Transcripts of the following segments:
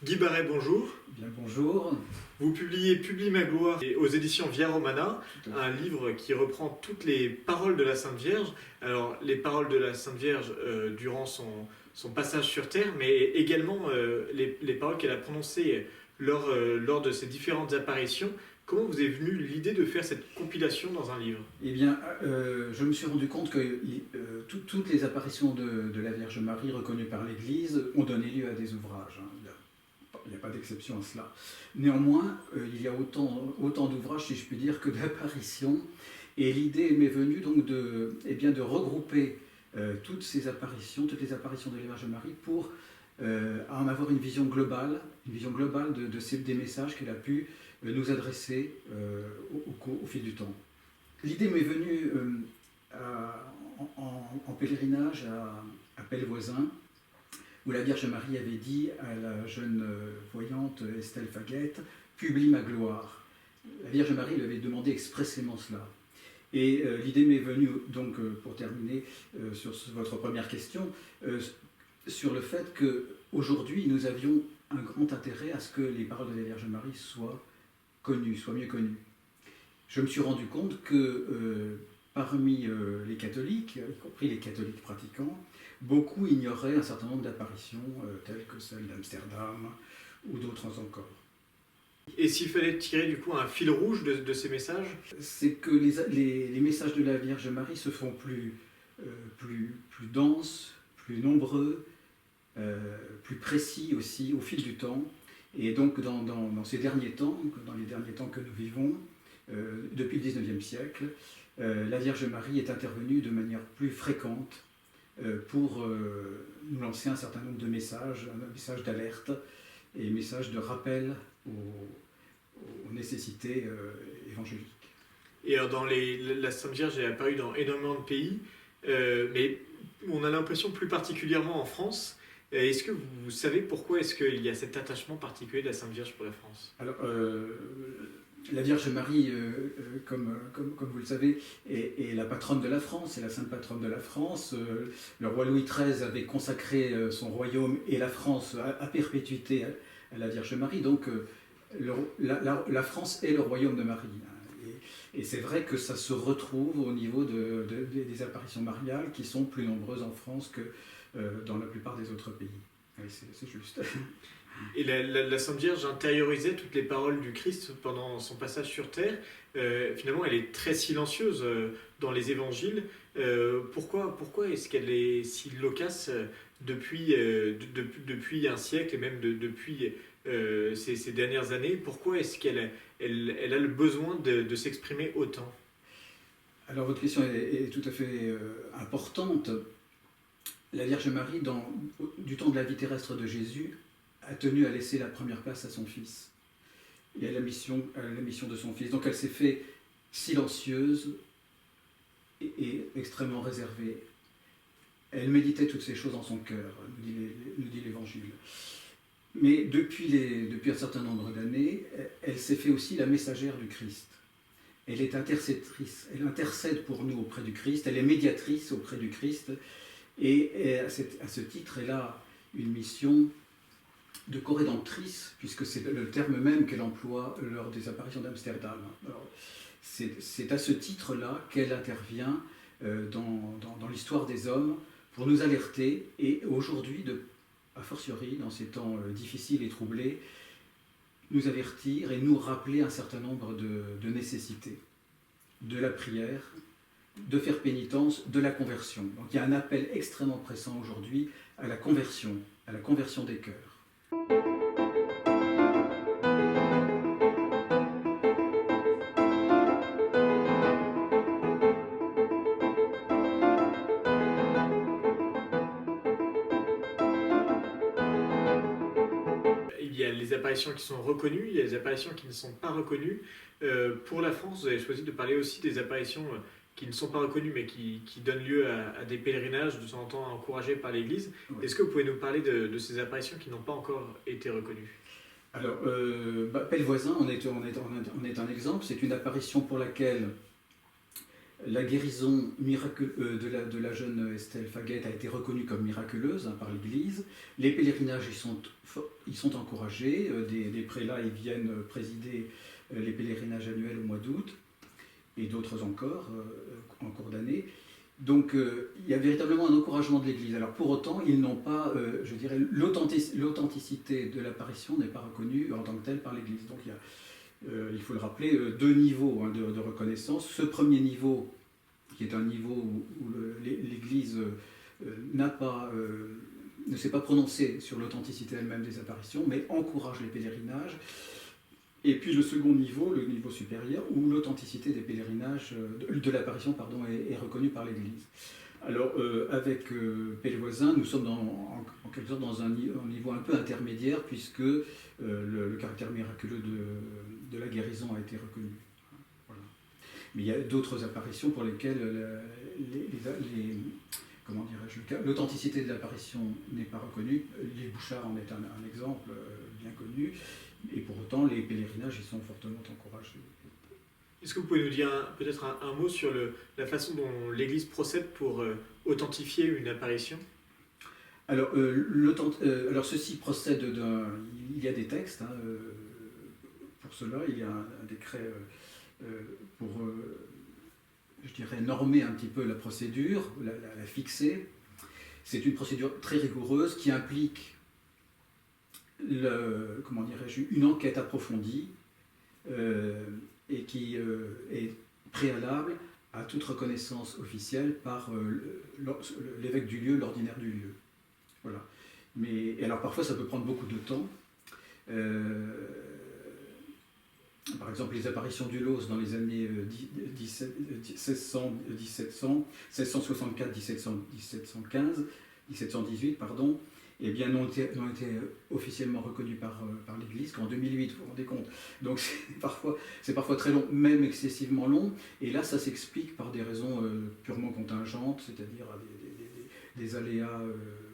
Guy Barret, bonjour. Bien, bonjour. Vous publiez Publie ma gloire aux éditions Via Romana, Tout à fait. un livre qui reprend toutes les paroles de la Sainte Vierge. Alors, les paroles de la Sainte Vierge durant son passage sur Terre, mais également les paroles qu'elle a prononcées lors de ses différentes apparitions. Comment vous est venue l'idée de faire cette compilation dans un livre? Eh bien, je me suis rendu compte que toutes les apparitions de la Vierge Marie reconnues par l'Église ont donné lieu à des ouvrages, hein. Il n'y a pas d'exception à cela. Néanmoins, il y a autant d'ouvrages, si je puis dire, que d'apparitions. Et l'idée m'est venue donc de regrouper toutes les apparitions de la Vierge Marie pour en avoir une vision globale des messages qu'elle a pu nous adresser au fil du temps. L'idée m'est venue en pèlerinage à Pellevoisin, où la Vierge Marie avait dit à la jeune voyante Estelle Faguette « Publie ma gloire ». La Vierge Marie lui avait demandé expressément cela. Et l'idée m'est venue, donc, pour terminer sur votre première question, sur le fait qu'aujourd'hui, nous avions un grand intérêt à ce que les paroles de la Vierge Marie soient mieux connues. Je me suis rendu compte que parmi les catholiques, y compris les catholiques pratiquants, beaucoup ignoraient un certain nombre d'apparitions telles que celle d'Amsterdam ou d'autres encore. Et s'il fallait tirer du coup un fil rouge de ces messages? C'est que les messages de la Vierge Marie se font plus denses, plus nombreux, plus précis aussi au fil du temps. Et donc dans ces derniers temps, dans les derniers temps que nous vivons, depuis le XIXe siècle, la Vierge Marie est intervenue de manière plus fréquente pour nous lancer un certain nombre de messages d'alerte et messages de rappel aux nécessités évangéliques. Et alors la Sainte Vierge est apparue dans énormément de pays, mais on a l'impression plus particulièrement en France. Est-ce que vous savez pourquoi est-ce qu'il y a cet attachement particulier de la Sainte Vierge pour la France? Alors, la Vierge Marie, comme vous le savez, est la patronne de la France, c'est la sainte patronne de la France. Le roi Louis XIII avait consacré son royaume et la France à perpétuité à la Vierge Marie. Donc, la France est le royaume de Marie. Et c'est vrai que ça se retrouve au niveau des apparitions mariales qui sont plus nombreuses en France que dans la plupart des autres pays. Oui, c'est juste. Et la Sainte Vierge intériorisait toutes les paroles du Christ pendant son passage sur Terre. Finalement, elle est très silencieuse dans les évangiles. Pourquoi est-ce qu'elle est si loquace depuis un siècle et même depuis ces dernières années? Pourquoi est-ce qu'elle a le besoin de s'exprimer autant? Alors votre question est tout à fait importante. La Vierge Marie, du temps de la vie terrestre de Jésus, a tenu à laisser la première place à son Fils et à la mission de son Fils. Donc elle s'est fait silencieuse et extrêmement réservée. Elle méditait toutes ces choses en son cœur, nous dit l'Évangile. Mais depuis un certain nombre d'années, elle s'est fait aussi la messagère du Christ. Elle est intercétrice, elle intercède pour nous auprès du Christ, elle est médiatrice auprès du Christ, et à ce titre, elle a une mission de corédemptrice, puisque c'est le terme même qu'elle emploie lors des apparitions d'Amsterdam. C'est à ce titre-là qu'elle intervient dans l'histoire des hommes pour nous alerter, et aujourd'hui, a fortiori, dans ces temps difficiles et troublés, nous avertir et nous rappeler un certain nombre de nécessités, de la prière, de faire pénitence, de la conversion. Donc il y a un appel extrêmement pressant aujourd'hui à la conversion des cœurs. Il y a les apparitions qui sont reconnues, il y a les apparitions qui ne sont pas reconnues. Pour la France, vous avez choisi de parler aussi des apparitions qui ne sont pas reconnues, mais qui donnent lieu à des pèlerinages de temps en temps encouragés par l'Église. Oui. Est-ce que vous pouvez nous parler de ces apparitions qui n'ont pas encore été reconnues? Alors, Pellevoisin en est un exemple. C'est une apparition pour laquelle La guérison de la jeune Estelle Faguet a été reconnue comme miraculeuse par l'Église. Les pèlerinages y sont encouragés. Des prélats y viennent présider les pèlerinages annuels au mois d'août, et d'autres encore en cours d'année. Donc il y a véritablement un encouragement de l'Église. Alors pour autant, ils n'ont pas, je dirais, l'authenticité de l'apparition n'est pas reconnue en tant que telle par l'Église. Donc il faut le rappeler, deux niveaux de reconnaissance. Ce premier niveau, qui est un niveau où l'Église ne s'est pas prononcée sur l'authenticité elle-même des apparitions, mais encourage les pèlerinages. Et puis le second niveau, le niveau supérieur, où l'authenticité des pèlerinages, de l'apparition est reconnue par l'Église. Alors avec Pellevoisin, nous sommes en quelque sorte dans un niveau un peu intermédiaire, puisque le caractère miraculeux de la guérison a été reconnu. Voilà. Mais il y a d'autres apparitions pour lesquelles l'authenticité de l'apparition n'est pas reconnue. Les Bouchard en est un exemple bien connu. Et pour autant, les pèlerinages y sont fortement encouragés. Est-ce que vous pouvez nous dire peut-être un mot sur la façon dont l'Église procède pour authentifier une apparition ? Alors, ceci procède il y a des textes pour cela. Il y a un décret pour, je dirais, normer un petit peu la procédure, la fixer. C'est une procédure très rigoureuse qui implique une enquête approfondie et qui est préalable à toute reconnaissance officielle par l'évêque du lieu, l'ordinaire du lieu. Voilà. Et alors parfois ça peut prendre beaucoup de temps. Par exemple, les apparitions du Los dans les années 1718, eh bien, n'ont été officiellement reconnus par l'Église qu'en 2008, vous vous rendez compte. Donc c'est parfois très long, même excessivement long, et là ça s'explique par des raisons purement contingentes, c'est-à-dire des aléas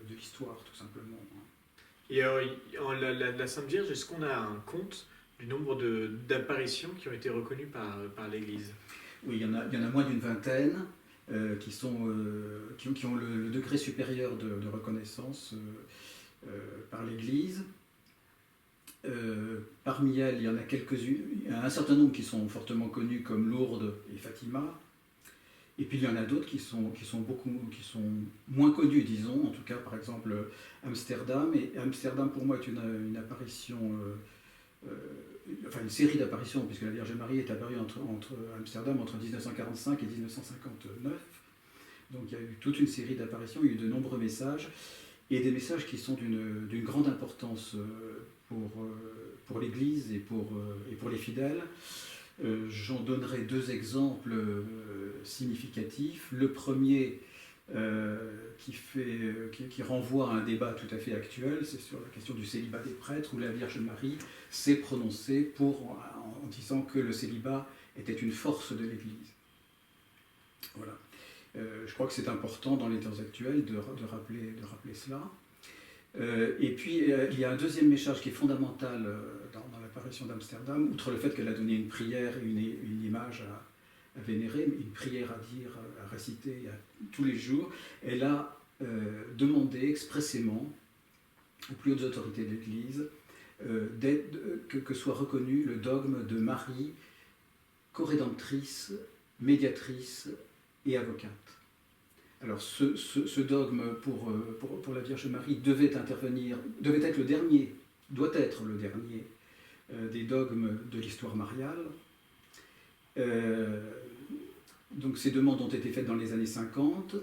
de l'histoire, tout simplement. Et la Sainte Vierge, est-ce qu'on a un compte du nombre d'apparitions qui ont été reconnues par l'Église ? Oui, il y en a moins d'une vingtaine qui ont le degré supérieur de reconnaissance par l'Église. Parmi elles, il y en a quelques-unes, il y en a un certain nombre qui sont fortement connus comme Lourdes et Fatima. Et puis il y en a d'autres qui sont moins connus, disons, en tout cas par exemple Amsterdam. Et Amsterdam pour moi est une apparition, une série d'apparitions, puisque la Vierge Marie est apparue entre Amsterdam entre 1945 et 1959. Donc il y a eu toute une série d'apparitions, il y a eu de nombreux messages, et des messages qui sont d'une grande importance pour l'Église et pour les fidèles. J'en donnerai deux exemples significatifs. Le premier qui renvoie à un débat tout à fait actuel, c'est sur la question du célibat des prêtres, où la Vierge Marie s'est prononcée en disant que le célibat était une force de l'Église. Voilà. Je crois que c'est important dans les temps actuels de rappeler cela. Et puis il y a un deuxième message qui est fondamental dans l'apparition d'Amsterdam, outre le fait qu'elle a donné une prière et une image à vénérer, une prière à dire, à réciter tous les jours. Elle a demandé expressément aux plus hautes autorités de l'Église que soit reconnu le dogme de Marie, corédemptrice, médiatrice et avocate. Alors ce dogme pour la Vierge Marie doit être le dernier des dogmes de l'histoire mariale. Donc ces demandes ont été faites dans les années 50.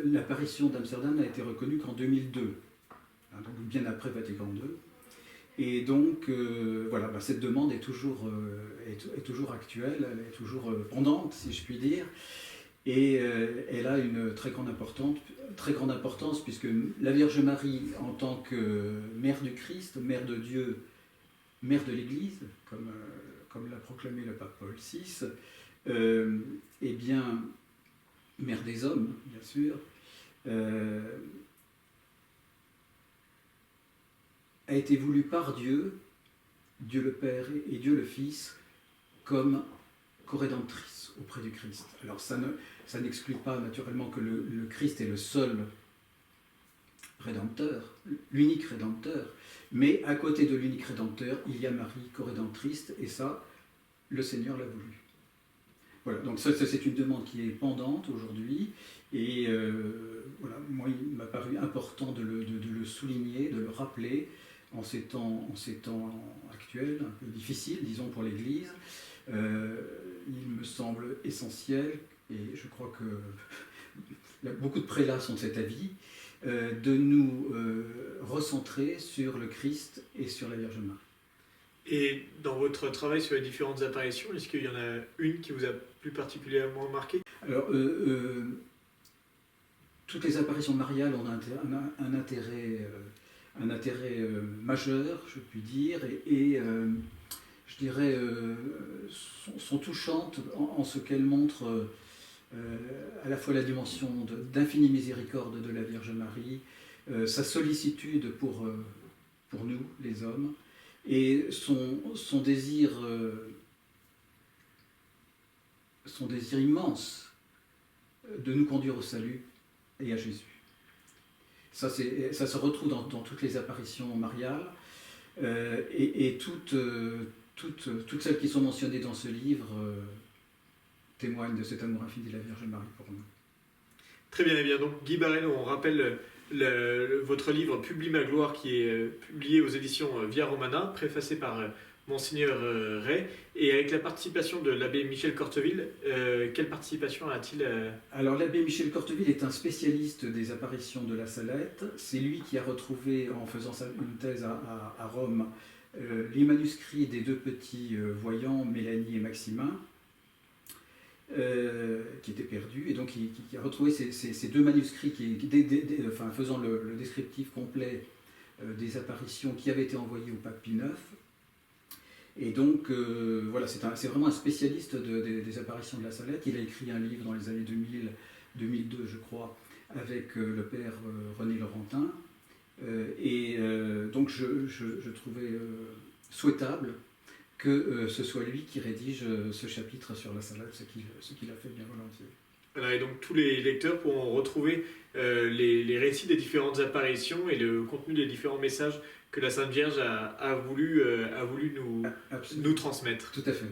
L'apparition d'Amsterdam n'a été reconnue qu'en 2002, donc bien après Vatican II. Et donc cette demande est toujours actuelle, elle est toujours pendante, si je puis dire. Et elle a une très grande importance, puisque la Vierge Marie, en tant que mère du Christ, mère de Dieu, mère de l'Église, comme l'a proclamé le pape Paul VI, eh bien, mère des hommes, bien sûr, a été voulue par Dieu, Dieu le Père et Dieu le Fils, comme corédemptrice, auprès du Christ. Alors ça n'exclut pas naturellement que le Christ est le seul rédempteur, l'unique rédempteur, mais à côté de l'unique rédempteur, il y a Marie, co-rédemptrice, et ça, le Seigneur l'a voulu. Voilà, donc ça c'est une demande qui est pendante aujourd'hui, et voilà, moi il m'a paru important de le souligner, de le rappeler en ces temps actuels, un peu difficiles, disons, pour l'Église. Il me semble essentiel, et je crois que beaucoup de prélats sont de cet avis, de nous recentrer sur le Christ et sur la Vierge Marie. Et dans votre travail sur les différentes apparitions, est-ce qu'il y en a une qui vous a plus particulièrement marqué? Alors, toutes les apparitions mariales ont un intérêt majeur, je puis dire, et je dirais sont touchantes en ce qu'elles montrent à la fois la dimension d'infinie miséricorde de la Vierge Marie, sa sollicitude pour nous, les hommes, et son désir immense de nous conduire au salut et à Jésus. Ça se retrouve dans toutes les apparitions mariales, et toutes celles qui sont mentionnées dans ce livre témoignent de cet amour infini de la Vierge Marie pour nous. Très bien, et bien. Donc Guy Barreno, on rappelle votre livre Publie ma gloire, qui est publié aux éditions Via Romana, préfacé par Monseigneur Ray, et avec la participation de l'abbé Michel Corteville. Quelle participation a-t-il Alors l'abbé Michel Corteville est un spécialiste des apparitions de la Salette. C'est lui qui a retrouvé, en faisant une thèse à Rome, les manuscrits des deux petits voyants, Mélanie et Maximin, qui étaient perdus, et donc qui a retrouvé ces deux manuscrits faisant le descriptif complet des apparitions qui avaient été envoyées au pape Pie IX. Et donc, voilà, c'est vraiment un spécialiste des apparitions de la Salette. Il a écrit un livre dans les années 2002, je crois, avec le père René Laurentin. Donc, je trouvais souhaitable que ce soit lui qui rédige ce chapitre sur la Salette, ce qu'il a fait bien volontiers. Voilà, et donc tous les lecteurs pourront retrouver les récits des différentes apparitions et le contenu des différents messages que la Sainte Vierge a voulu nous transmettre. Tout à fait.